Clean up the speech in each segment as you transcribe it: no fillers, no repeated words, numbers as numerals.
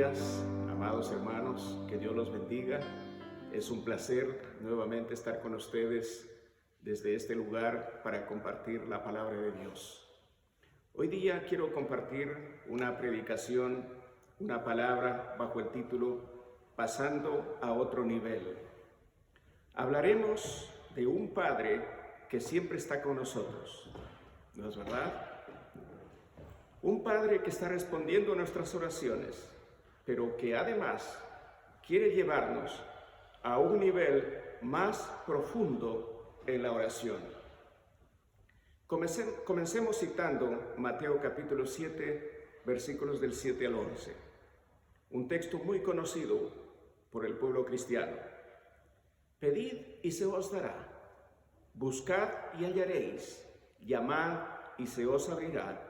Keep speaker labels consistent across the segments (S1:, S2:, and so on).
S1: días, amados hermanos, que Dios los bendiga. Es un placer nuevamente estar con ustedes desde este lugar para compartir la palabra de Dios. Hoy día quiero compartir una predicación, una palabra bajo el título Pasando a otro nivel. Hablaremos de un Padre que siempre está con nosotros, ¿no es verdad? Un Padre que está respondiendo a nuestras oraciones, pero que además quiere llevarnos a un nivel más profundo en la oración. Comencemos citando Mateo capítulo 7, versículos del 7 al 11. Un texto muy conocido por el pueblo cristiano. Pedid y se os dará, buscad y hallaréis, llamad y se os abrirá.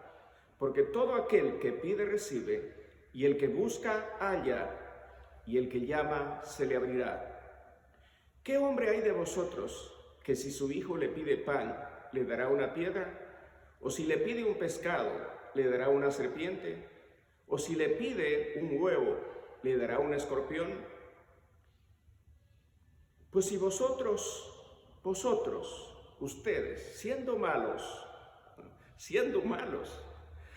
S1: Porque todo aquel que pide recibe, y el que busca halla, y el que llama se le abrirá. ¿Qué hombre hay de vosotros que si su hijo le pide pan, le dará una piedra? ¿O si le pide un pescado, le dará una serpiente? ¿O si le pide un huevo, le dará un escorpión? Pues si ustedes, siendo malos,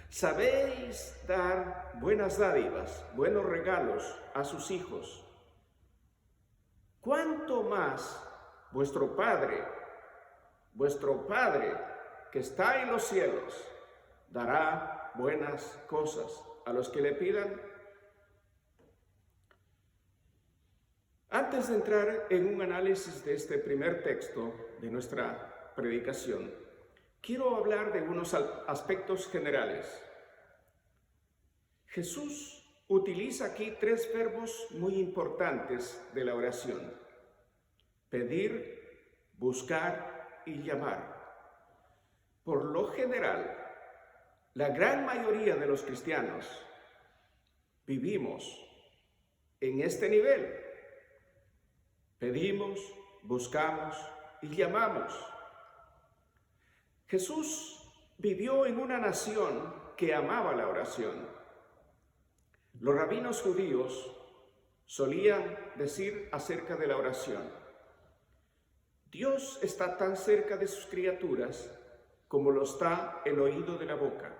S1: sabéis dar buenas dádivas, buenos regalos a sus hijos, ¿cuánto más vuestro Padre que está en los cielos, dará buenas cosas a los que le pidan? Antes de entrar en un análisis de este primer texto de nuestra predicación, quiero hablar de unos aspectos generales. Jesús utiliza aquí tres verbos muy importantes de la oración: pedir, buscar y llamar. Por lo general, la gran mayoría de los cristianos vivimos en este nivel. Pedimos, buscamos y llamamos. Jesús vivió en una nación que amaba la oración. Los rabinos judíos solían decir acerca de la oración: Dios está tan cerca de sus criaturas como lo está el oído de la boca.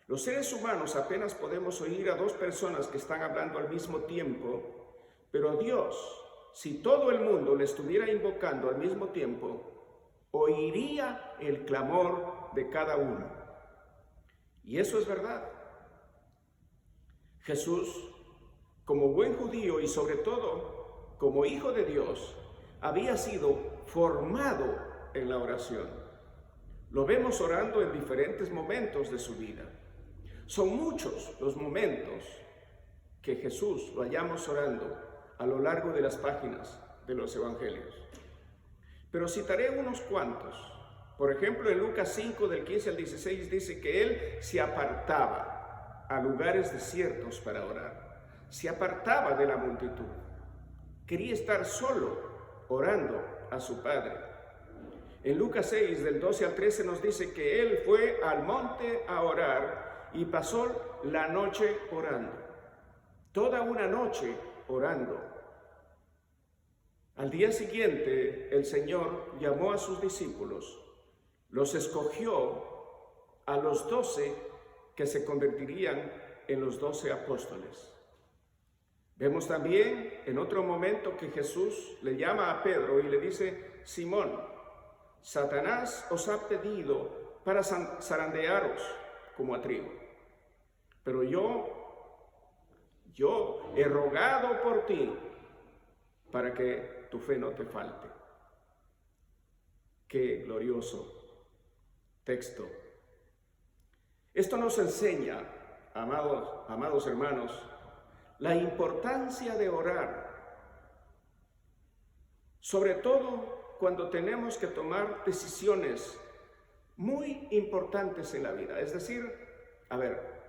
S1: Los seres humanos apenas podemos oír a dos personas que están hablando al mismo tiempo, pero Dios, si todo el mundo le estuviera invocando al mismo tiempo, oiría el clamor de cada uno. Y eso es verdad. Jesús, como buen judío y sobre todo como hijo de Dios, había sido formado en la oración. Lo vemos orando en diferentes momentos de su vida. Son muchos los momentos que Jesús lo hallamos orando a lo largo de las páginas de los evangelios. Pero citaré unos cuantos. Por ejemplo, en Lucas 5, del 15 al 16, dice que él se apartaba a lugares desiertos para orar. Se apartaba de la multitud. Quería estar solo orando a su Padre. En Lucas 6, del 12 al 13, nos dice que él fue al monte a orar y pasó la noche orando. Toda una noche orando. Al día siguiente, el Señor llamó a sus discípulos, los escogió a los 12 que se convertirían en los 12 apóstoles. Vemos también en otro momento que Jesús le llama a Pedro y le dice: Simón, Satanás os ha pedido para zarandearos como a trigo, pero yo he rogado por ti para que tu fe no te falte. Qué glorioso texto. Esto nos enseña, amados hermanos, la importancia de orar, sobre todo cuando tenemos que tomar decisiones muy importantes en la vida. Es decir,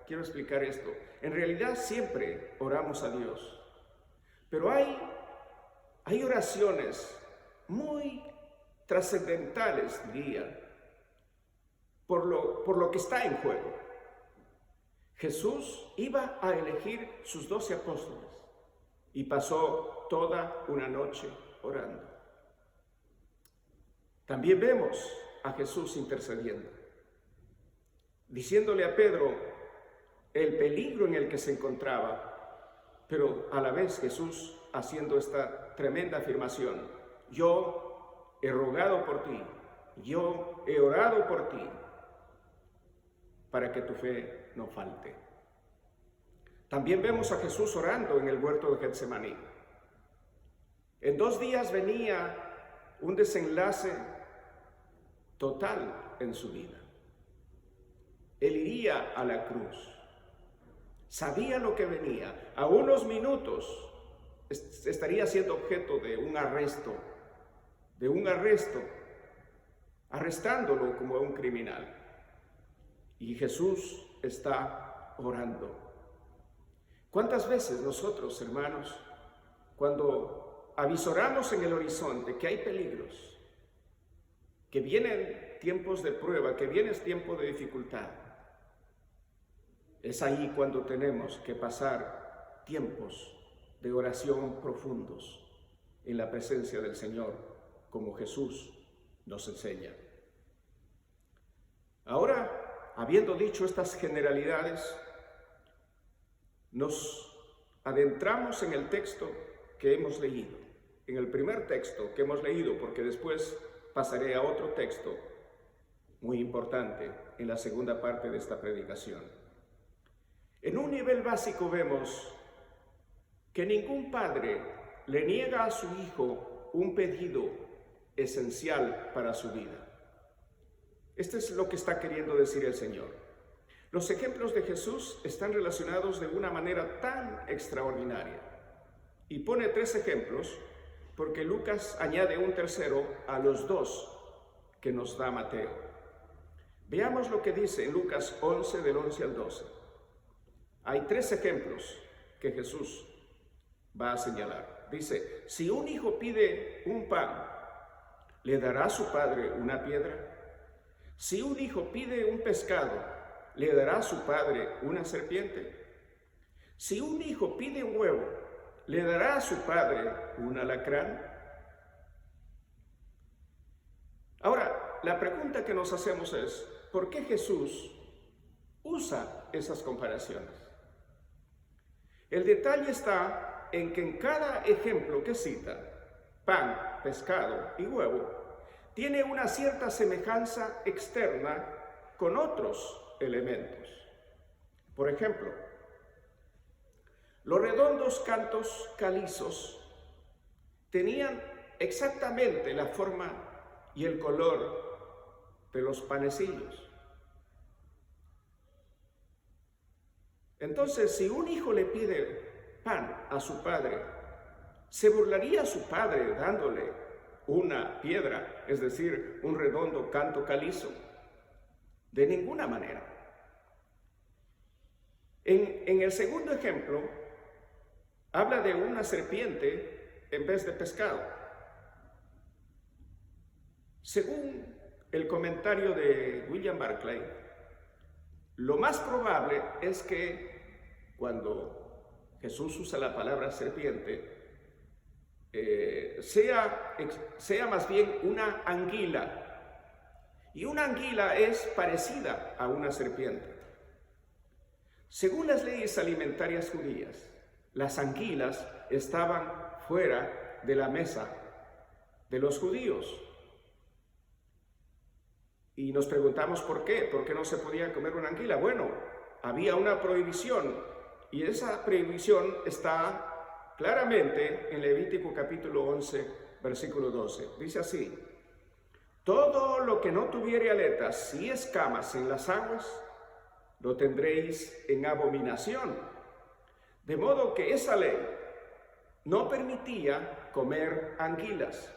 S1: quiero explicar esto. En realidad siempre oramos a Dios, pero hay oraciones muy trascendentales, diría, por lo que está en juego. Jesús iba a elegir sus 12 apóstoles y pasó toda una noche orando. También vemos a Jesús intercediendo, diciéndole a Pedro el peligro en el que se encontraba, pero a la vez Jesús haciendo esta tremenda afirmación: yo he rogado por ti, yo he orado por ti, para que tu fe no falte. También vemos a Jesús orando en el huerto de Getsemaní. En 2 días venía un desenlace total en su vida. Él iría a la cruz. Sabía lo que venía. A unos minutos estaría siendo objeto de un arresto, arrestándolo como un criminal. Y Jesús está orando. ¿Cuántas veces nosotros, hermanos, cuando avisoramos en el horizonte que hay peligros, que vienen tiempos de prueba, que viene tiempo de dificultad, es ahí cuando tenemos que pasar tiempos de oración profundos en la presencia del Señor, como Jesús nos enseña? Ahora, habiendo dicho estas generalidades, nos adentramos en el texto que hemos leído, en el primer texto que hemos leído, porque después pasaré a otro texto muy importante en la segunda parte de esta predicación. En un nivel básico vemos que ningún padre le niega a su hijo un pedido esencial para su vida. Esto es lo que está queriendo decir el Señor. Los ejemplos de Jesús están relacionados de una manera tan extraordinaria. Y pone 3 ejemplos, porque Lucas añade un tercero a los 2 que nos da Mateo. Veamos lo que dice en Lucas 11, del 11 al 12. Hay 3 ejemplos que Jesús va a señalar. Dice: si un hijo pide un pan, ¿le dará a su padre una piedra? Si un hijo pide un pescado, ¿le dará a su padre una serpiente? Si un hijo pide un huevo, ¿le dará a su padre un alacrán? Ahora, la pregunta que nos hacemos es: ¿por qué Jesús usa esas comparaciones? El detalle está en que en cada ejemplo que cita, pan, pescado y huevo, tiene una cierta semejanza externa con otros elementos. Por ejemplo, los redondos cantos calizos tenían exactamente la forma y el color de los panecillos. Entonces, si un hijo le pide pan a su padre, ¿se burlaría su padre dándole una piedra, es decir, un redondo canto calizo? De ninguna manera. En el segundo ejemplo, habla de una serpiente en vez de pescado. Según el comentario de William Barclay, lo más probable es que cuando Jesús usa la palabra serpiente, sea más bien una anguila. Y una anguila es parecida a una serpiente. Según las leyes alimentarias judías, las anguilas estaban fuera de la mesa de los judíos. Y nos preguntamos por qué no se podía comer una anguila. Bueno, había una prohibición, y esa prohibición está claramente en Levítico capítulo 11, versículo 12. Dice así: todo lo que no tuviere aletas y escamas en las aguas, lo tendréis en abominación. De modo que esa ley no permitía comer anguilas.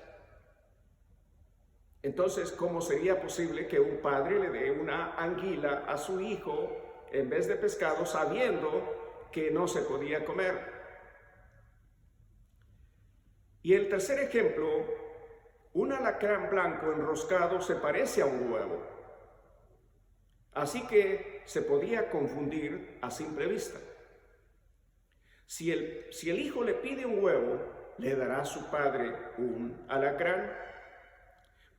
S1: Entonces, ¿cómo sería posible que un padre le dé una anguila a su hijo en vez de pescado, sabiendo que no se podía comer? Y el tercer ejemplo, un alacrán blanco enroscado se parece a un huevo. Así que se podía confundir a simple vista. Si el hijo le pide un huevo, ¿le dará a su padre un alacrán?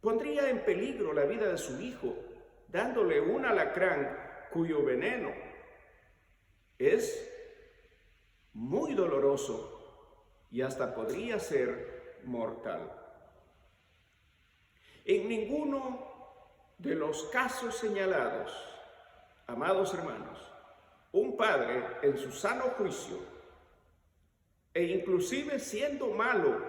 S1: Pondría en peligro la vida de su hijo, dándole un alacrán cuyo veneno es muy doloroso y hasta podría ser mortal. En ninguno de los casos señalados, amados hermanos, un padre en su sano juicio, e inclusive siendo malo,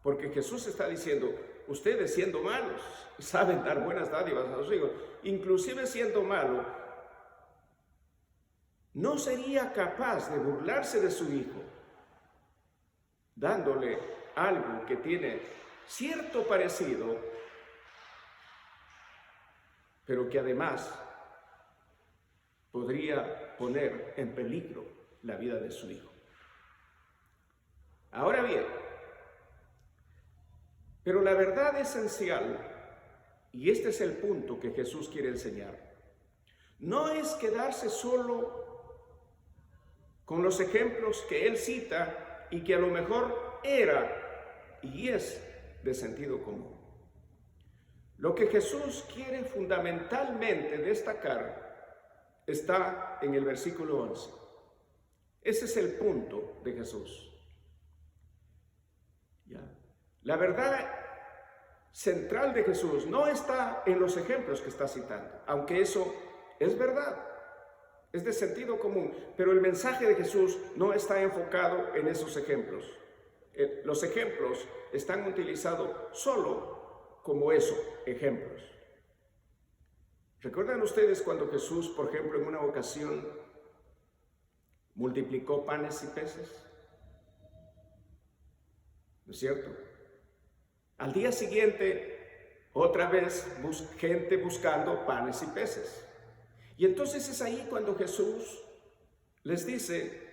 S1: porque Jesús está diciendo, ustedes siendo malos, saben dar buenas dádivas a los hijos, inclusive siendo malo, no sería capaz de burlarse de su hijo, dándole algo que tiene cierto parecido, pero que además podría poner en peligro la vida de su hijo. Ahora bien, pero la verdad esencial, y este es el punto que Jesús quiere enseñar, no es quedarse solo con los ejemplos que él cita y que a lo mejor era y es de sentido común. Lo que Jesús quiere fundamentalmente destacar está en el versículo 11. Ese es el punto de Jesús. ¿Ya? La verdad central de Jesús no está en los ejemplos que está citando, aunque eso es verdad, es de sentido común, pero el mensaje de Jesús no está enfocado en esos ejemplos. Los ejemplos están utilizados solo como eso, ejemplos. ¿Recuerdan ustedes cuando Jesús, por ejemplo, en una ocasión multiplicó panes y peces? ¿No es cierto? Al día siguiente, otra vez, gente buscando panes y peces. Y entonces es ahí cuando Jesús les dice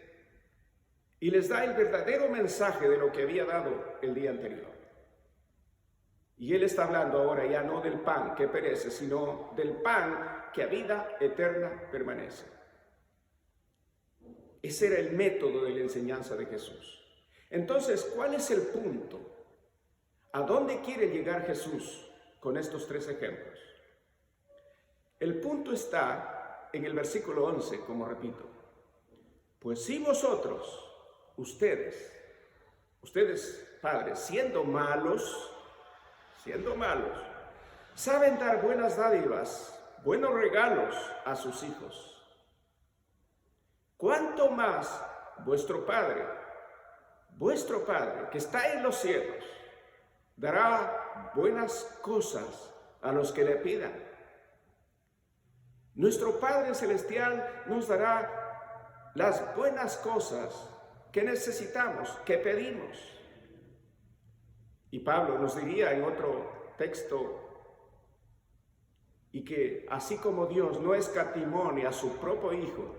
S1: y les da el verdadero mensaje de lo que había dado el día anterior. Y Él está hablando ahora ya no del pan que perece, sino del pan que a vida eterna permanece. Ese era el método de la enseñanza de Jesús. Entonces, ¿cuál es el punto? ¿A dónde quiere llegar Jesús con estos tres ejemplos? El punto está en el versículo 11, como repito. Pues si vosotros, ustedes padres, siendo malos, saben dar buenas dádivas, buenos regalos a sus hijos, ¿cuánto más vuestro Padre que está en los cielos, dará buenas cosas a los que le pidan? Nuestro Padre Celestial nos dará las buenas cosas que necesitamos, que pedimos. Y Pablo nos diría en otro texto, y que así como Dios no escatimó ni a su propio Hijo,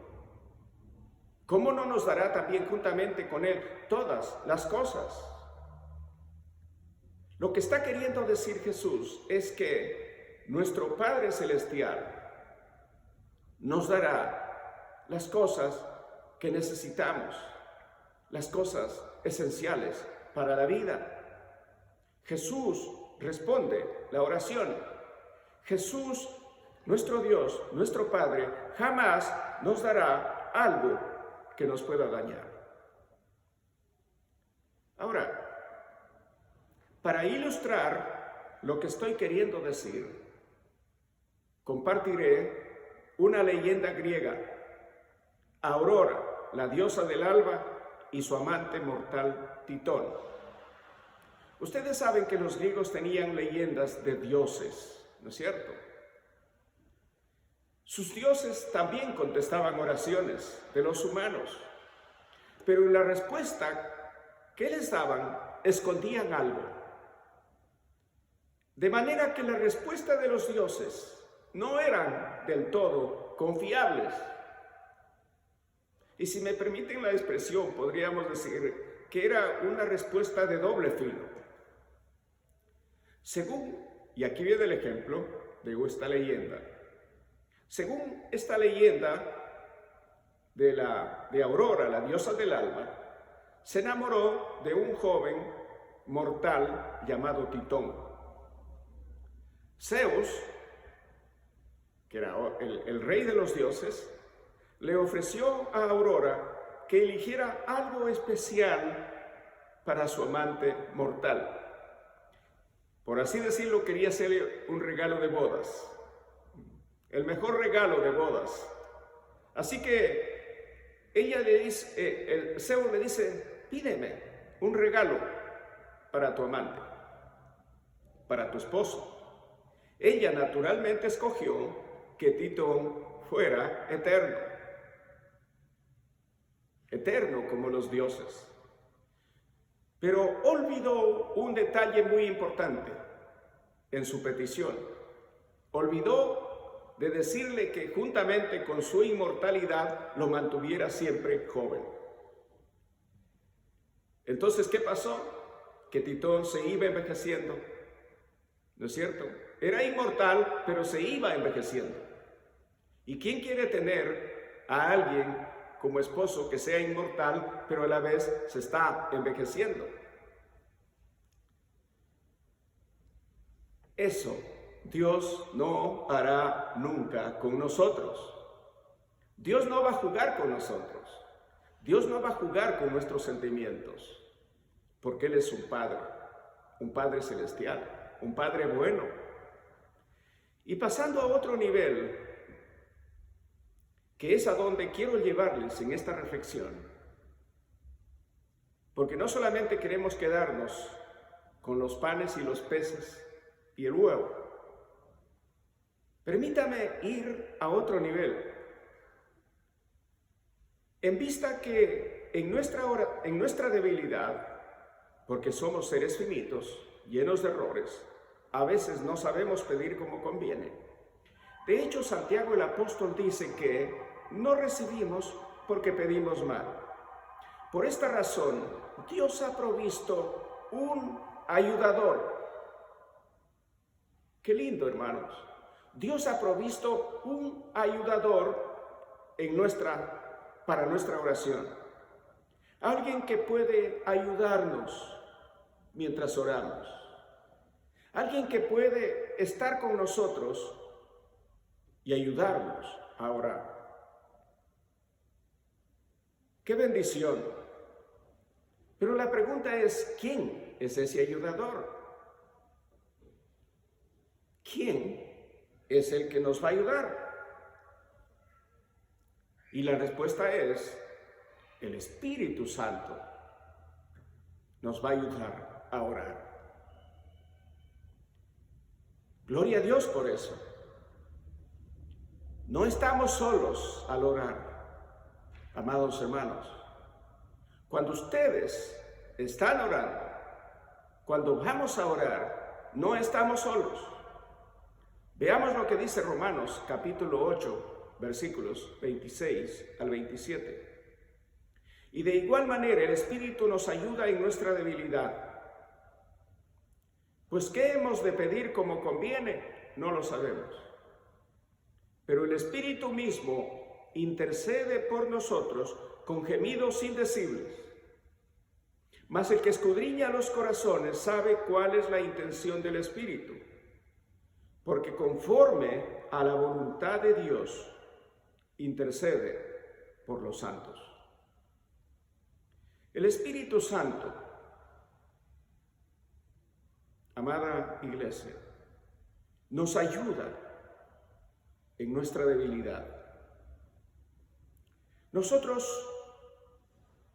S1: ¿cómo no nos dará también juntamente con Él todas las cosas? Lo que está queriendo decir Jesús es que nuestro Padre Celestial nos dará las cosas que necesitamos, las cosas esenciales para la vida. Jesús responde la oración. Jesús, nuestro Dios, nuestro Padre, jamás nos dará algo que nos pueda dañar. Ahora, para ilustrar lo que estoy queriendo decir, compartiré una leyenda griega. Aurora, la diosa del alba, y su amante mortal Titón. Ustedes saben que los griegos tenían leyendas de dioses, ¿no es cierto? Sus dioses también contestaban oraciones de los humanos, pero en la respuesta que les daban, escondían algo. De manera que la respuesta de los dioses no eran del todo confiables. Y si me permiten la expresión, podríamos decir que era una respuesta de doble filo. Según, y aquí viene el ejemplo de esta leyenda, Según esta leyenda de Aurora, la diosa del alba, se enamoró de un joven mortal llamado Titón. Zeus, que era el rey de los dioses, le ofreció a Aurora que eligiera algo especial para su amante mortal. Por así decirlo, quería hacerle un regalo de bodas, el mejor regalo de bodas. Así que ella le dice, Zeus le dice, pídeme un regalo para tu amante, para tu esposo. Ella naturalmente escogió que Titón fuera eterno, eterno como los dioses. Pero olvidó un detalle muy importante en su petición. Olvidó de decirle que juntamente con su inmortalidad lo mantuviera siempre joven. Entonces, ¿qué pasó? Que Titón se iba envejeciendo, ¿no es cierto? Era inmortal, pero se iba envejeciendo. ¿Y quién quiere tener a alguien como esposo que sea inmortal, pero a la vez se está envejeciendo? Eso Dios no hará nunca con nosotros. Dios no va a jugar con nosotros. Dios no va a jugar con nuestros sentimientos, porque Él es un Padre celestial, un Padre bueno. Y pasando a otro nivel, que es a donde quiero llevarles en esta reflexión, porque no solamente queremos quedarnos con los panes y los peces y el huevo. Permítame ir a otro nivel. En vista que en nuestra debilidad, porque somos seres finitos, llenos de errores, a veces no sabemos pedir como conviene. De hecho, Santiago el apóstol dice que no recibimos porque pedimos mal. Por esta razón, Dios ha provisto un ayudador. Qué lindo, hermanos. Dios ha provisto un ayudador para nuestra oración. Alguien que puede ayudarnos mientras oramos. Alguien que puede estar con nosotros y ayudarnos a orar. ¡Qué bendición! Pero la pregunta es, ¿quién es ese ayudador? ¿Quién es el que nos va a ayudar? Y la respuesta es, el Espíritu Santo nos va a ayudar a orar. Gloria a Dios por eso. No estamos solos al orar, amados hermanos. Cuando ustedes están orando, cuando vamos a orar, no estamos solos. Veamos lo que dice Romanos capítulo 8, versículos 26 al 27. Y de igual manera el Espíritu nos ayuda en nuestra debilidad. Pues ¿qué hemos de pedir como conviene? No lo sabemos. Pero el Espíritu mismo intercede por nosotros con gemidos indecibles. Mas el que escudriña los corazones sabe cuál es la intención del Espíritu, porque conforme a la voluntad de Dios intercede por los santos. El Espíritu Santo, amada iglesia, nos ayuda en nuestra debilidad. Nosotros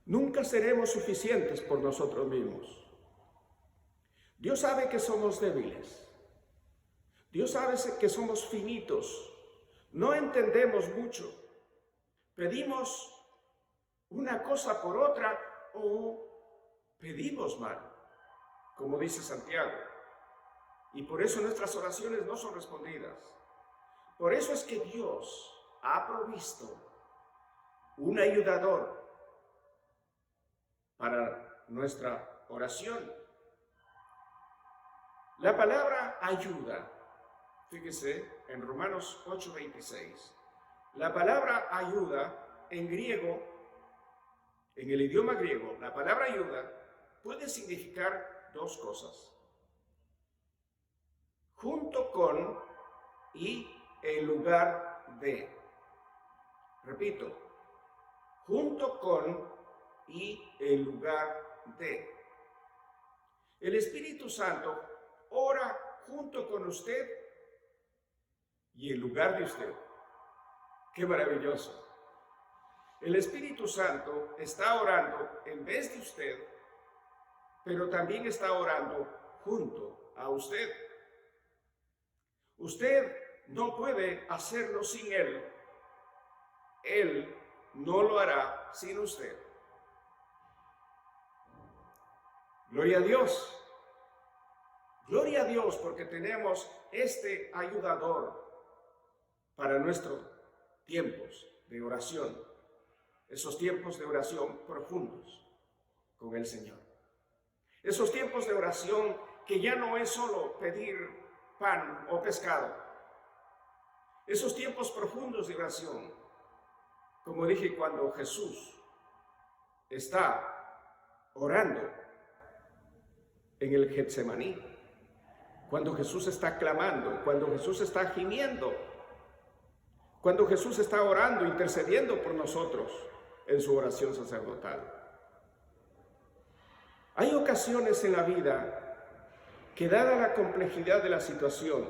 S1: nunca seremos suficientes por nosotros mismos. Dios sabe que somos débiles. Dios sabe que somos finitos. No entendemos mucho. Pedimos una cosa por otra o pedimos mal, como dice Santiago. Y por eso nuestras oraciones no son respondidas. Por eso es que Dios ha provisto un ayudador para nuestra oración. La palabra ayuda Fíjese en Romanos 8:26. La palabra ayuda en griego, en el idioma griego, la palabra ayuda puede significar dos cosas: junto con y en lugar de. Repito, junto con y en lugar de. El Espíritu Santo ora junto con usted y en lugar de usted. ¡Qué maravilloso! El Espíritu Santo está orando en vez de usted, pero también está orando junto a usted. Usted no puede hacerlo sin Él. Él no lo hará sin usted. Gloria a Dios. Gloria a Dios porque tenemos este ayudador para nuestros tiempos de oración. Esos tiempos de oración profundos con el Señor. Esos tiempos de oración que ya no es solo pedir pan o pescado. Esos tiempos profundos de oración, como dije, cuando Jesús está orando en el Getsemaní, cuando Jesús está clamando, cuando Jesús está gimiendo, cuando Jesús está orando, intercediendo por nosotros en su oración sacerdotal. Hay ocasiones en la vida que, dada la complejidad de la situación,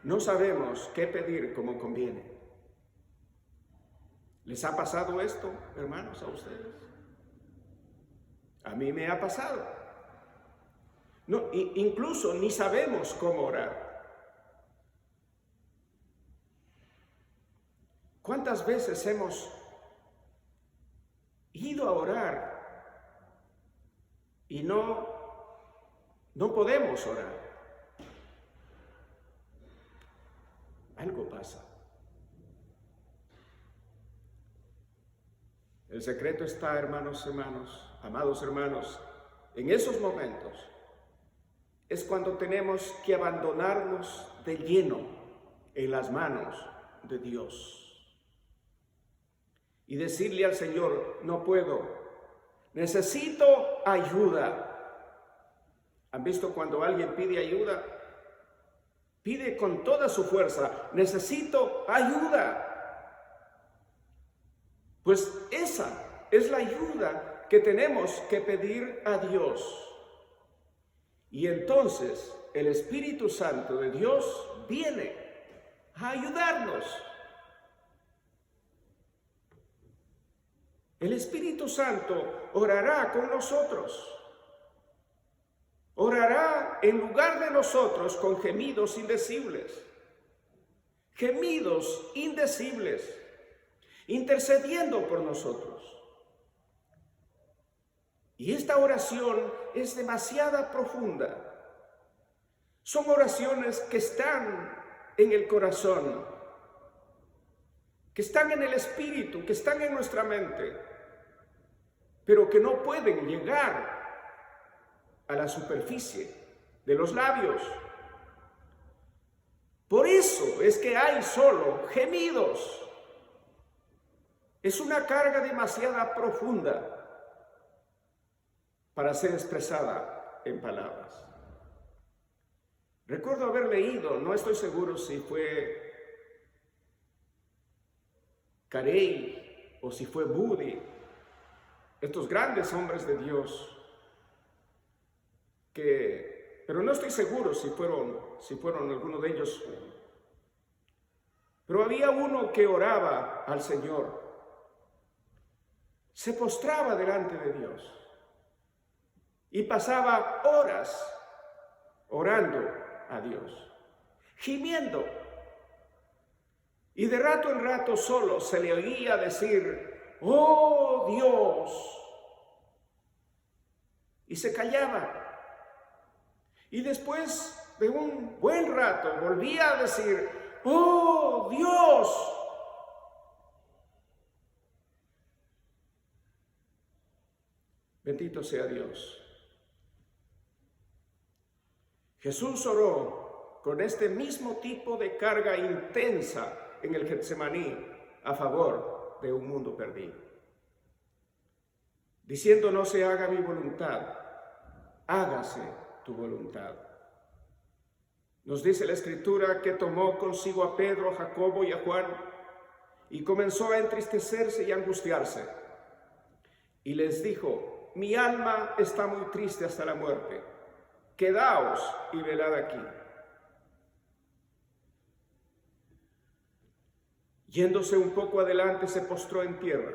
S1: no sabemos qué pedir como conviene. ¿Les ha pasado esto, hermanos, a ustedes? A mí me ha pasado. No, incluso ni sabemos cómo orar. ¿Cuántas veces hemos ido a orar y no podemos orar? Algo pasa. El secreto está, hermanos, amados hermanos, en esos momentos es cuando tenemos que abandonarnos de lleno en las manos de Dios y decirle al Señor: no puedo, necesito ayuda. ¿Han visto cuando alguien pide ayuda? Pide con toda su fuerza: necesito ayuda. Pues esa es la ayuda que tenemos que pedir a Dios. Y entonces el Espíritu Santo de Dios viene a ayudarnos. El Espíritu Santo orará con nosotros. Orará en lugar de nosotros con gemidos indecibles. Gemidos indecibles. Intercediendo por nosotros. Y esta oración es demasiado profunda. Son oraciones que están en el corazón, que están en el espíritu, que están en nuestra mente, pero que no pueden llegar a la superficie de los labios. Por eso es que hay solo gemidos. Es una carga demasiado profunda para ser expresada en palabras. Recuerdo haber leído, no estoy seguro si fue Carey o si fue Moody, estos grandes hombres de Dios, pero no estoy seguro si fueron algunos de ellos. Pero había uno que oraba al Señor. Se postraba delante de Dios y pasaba horas orando a Dios, gimiendo, y de rato en rato solo se le oía decir: ¡oh Dios! Y se callaba, y después de un buen rato volvía a decir: ¡oh Dios! Bendito sea Dios. Jesús oró con este mismo tipo de carga intensa en el Getsemaní a favor de un mundo perdido, diciendo: no se haga mi voluntad, hágase tu voluntad. Nos dice la Escritura que tomó consigo a Pedro, a Jacobo y a Juan y comenzó a entristecerse y a angustiarse. Y les dijo: mi alma está muy triste hasta la muerte, quedaos y velad aquí. Yéndose un poco adelante, se postró en tierra.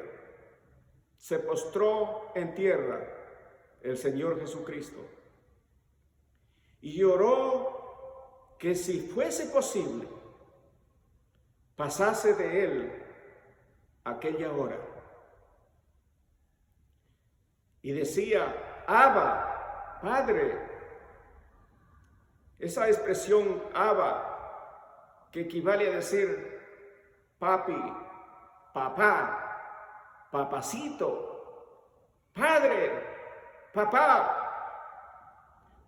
S1: Se postró en tierra el Señor Jesucristo y oró que si fuese posible, pasase de él aquella hora. Y decía: Abba, Padre. Esa expresión Abba, que equivale a decir papi, papá, papacito, padre, papá.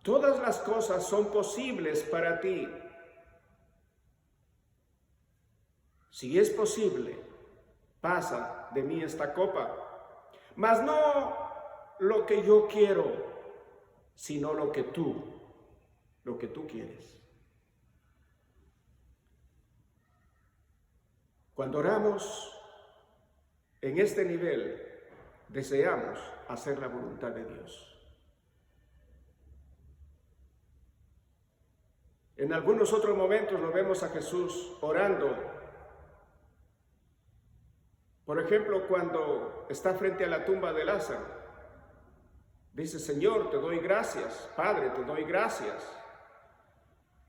S1: Todas las cosas son posibles para ti. Si es posible, pasa de mí esta copa, mas no lo que yo quiero, sino lo que tú quieres. Cuando oramos en este nivel, deseamos hacer la voluntad de Dios. En algunos otros momentos lo vemos a Jesús orando. Por ejemplo, cuando está frente a la tumba de Lázaro, dice: Señor, te doy gracias, Padre, te doy gracias.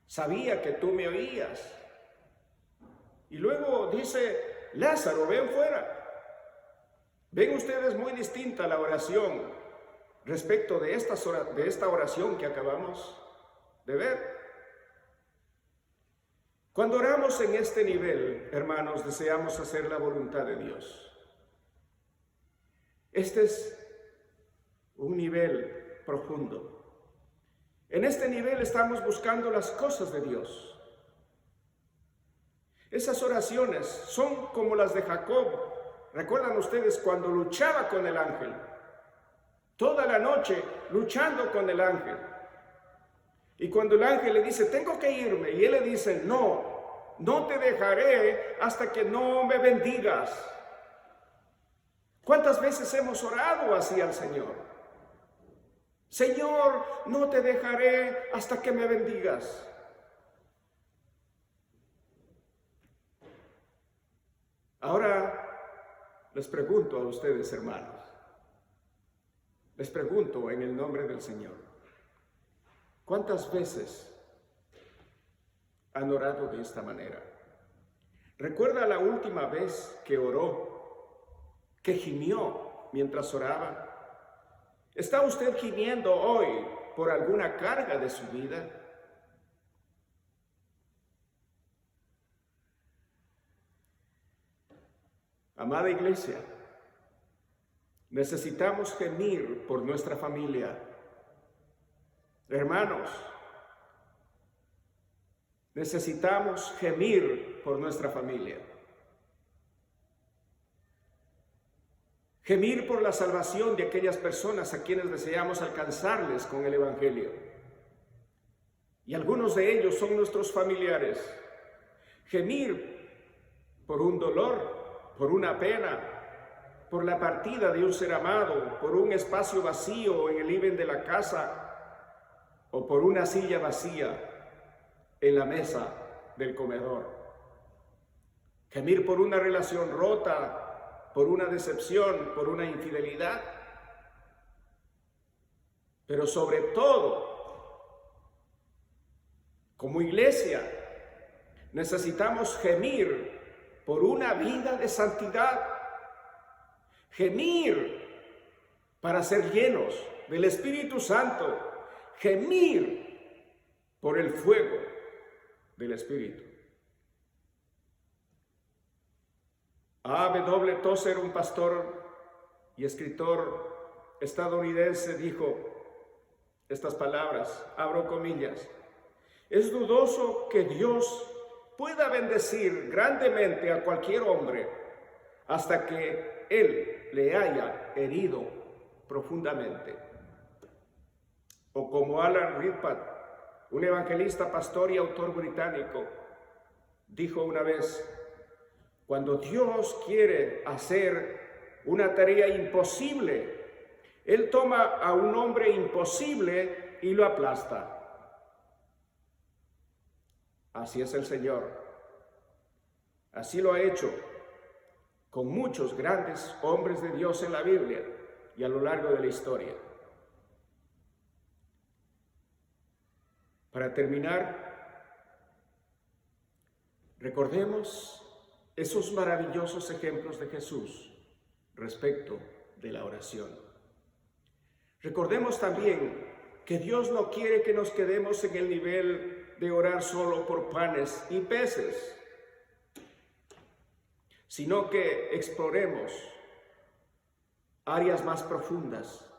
S1: Sabía que tú me oías. Y luego dice: Lázaro, ven fuera. Ven ustedes muy distinta la oración respecto de esta oración que acabamos de ver. Cuando oramos en este nivel, hermanos, deseamos hacer la voluntad de Dios. Este es un nivel profundo. En este nivel estamos buscando las cosas de Dios. Esas oraciones son como las de Jacob. ¿Recuerdan ustedes cuando luchaba con el ángel? Toda la noche luchando con el ángel. Y cuando el ángel le dice: tengo que irme, y él le dice: no, no te dejaré hasta que no me bendigas. ¿Cuántas veces hemos orado así al Señor? Señor, no te dejaré hasta que me bendigas. Ahora les pregunto a ustedes, hermanos, les pregunto en el nombre del Señor: ¿cuántas veces han orado de esta manera? ¿Recuerda la última vez que oró, que gimió mientras oraba? ¿Está usted gimiendo hoy por alguna carga de su vida? Amada iglesia, necesitamos gemir por nuestra familia. Hermanos, necesitamos gemir por nuestra familia. Gemir por la salvación de aquellas personas a quienes deseamos alcanzarles con el Evangelio. Y algunos de ellos son nuestros familiares. Gemir por un dolor, por una pena, por la partida de un ser amado, por un espacio vacío en el living de la casa, o por una silla vacía en la mesa del comedor. Gemir por una relación rota, por una decepción, por una infidelidad. Pero sobre todo, como iglesia, necesitamos gemir por una vida de santidad. Gemir para ser llenos del Espíritu Santo. Gemir por el fuego del Espíritu. A.W. Tozer, un pastor y escritor estadounidense, dijo estas palabras, abro comillas: Es dudoso que Dios pueda bendecir grandemente a cualquier hombre hasta que Él le haya herido profundamente. O como Alan Ridpath, un evangelista, pastor y autor británico, dijo una vez: cuando Dios quiere hacer una tarea imposible, Él toma a un hombre imposible y lo aplasta. Así es el Señor. Así lo ha hecho con muchos grandes hombres de Dios en la Biblia y a lo largo de la historia. Para terminar, recordemos esos maravillosos ejemplos de Jesús respecto de la oración. Recordemos también que Dios no quiere que nos quedemos en el nivel de orar solo por panes y peces, sino que exploremos áreas más profundas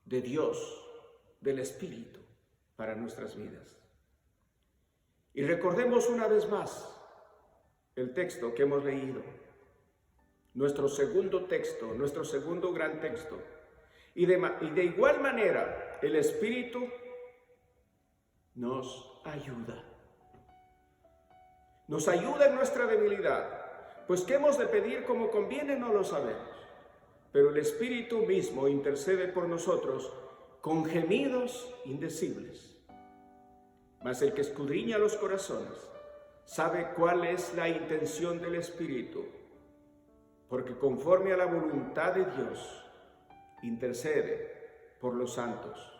S1: de Dios, del Espíritu, para nuestras vidas. Y recordemos una vez más el texto que hemos leído, nuestro segundo texto, nuestro segundo gran texto. Y de igual manera, el Espíritu nos ayuda. Nos ayuda en nuestra debilidad. Pues qué hemos de pedir como conviene no lo sabemos. Pero el Espíritu mismo intercede por nosotros con gemidos indecibles. Mas el que escudriña los corazones sabe cuál es la intención del Espíritu, porque conforme a la voluntad de Dios intercede por los santos.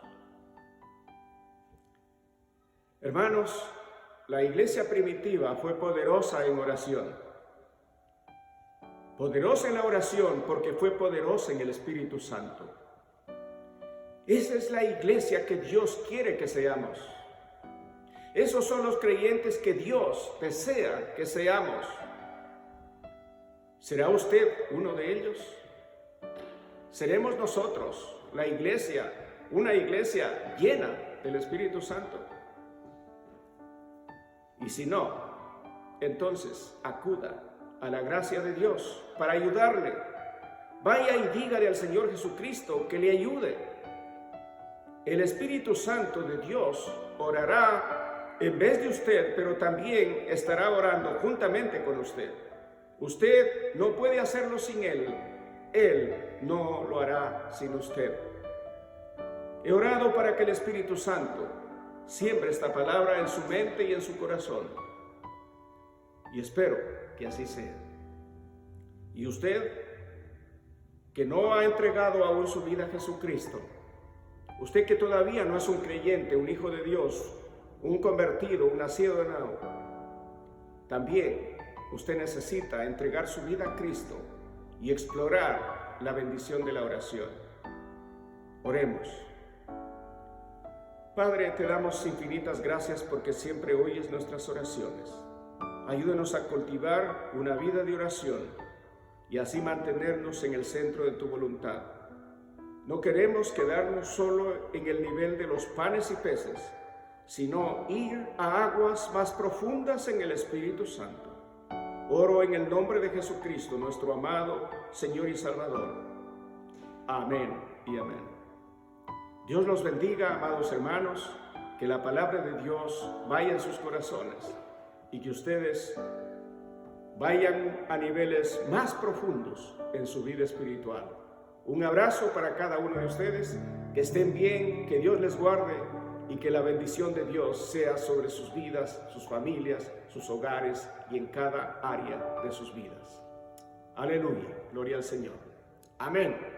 S1: Hermanos, la iglesia primitiva fue poderosa en oración. Poderosa en la oración porque fue poderosa en el Espíritu Santo. Esa es la iglesia que Dios quiere que seamos. Esos son los creyentes que Dios desea que seamos. ¿Será usted uno de ellos? ¿Seremos nosotros, la iglesia, una iglesia llena del Espíritu Santo? Y si no, entonces acuda a la gracia de Dios para ayudarle. Vaya y dígale al Señor Jesucristo que le ayude. El Espíritu Santo de Dios orará en vez de usted, pero también estará orando juntamente con usted. Usted no puede hacerlo sin Él. Él no lo hará sin usted. He orado para que el Espíritu Santo siembre esta palabra en su mente y en su corazón. Y espero que así sea. Y usted, que no ha entregado aún su vida a Jesucristo, usted que todavía no es un creyente, un hijo de Dios, un convertido, un nacido de nuevo, también usted necesita entregar su vida a Cristo y explorar la bendición de la oración. Oremos. Padre, te damos infinitas gracias porque siempre oyes nuestras oraciones. Ayúdanos a cultivar una vida de oración y así mantenernos en el centro de tu voluntad. No queremos quedarnos solo en el nivel de los panes y peces, sino ir a aguas más profundas en el Espíritu Santo. Oro en el nombre de Jesucristo, nuestro amado Señor y Salvador. Amén y amén. Dios los bendiga, amados hermanos, que la palabra de Dios vaya en sus corazones y que ustedes vayan a niveles más profundos en su vida espiritual. Un abrazo para cada uno de ustedes, que estén bien, que Dios les guarde y que la bendición de Dios sea sobre sus vidas, sus familias, sus hogares y en cada área de sus vidas. Aleluya, gloria al Señor. Amén.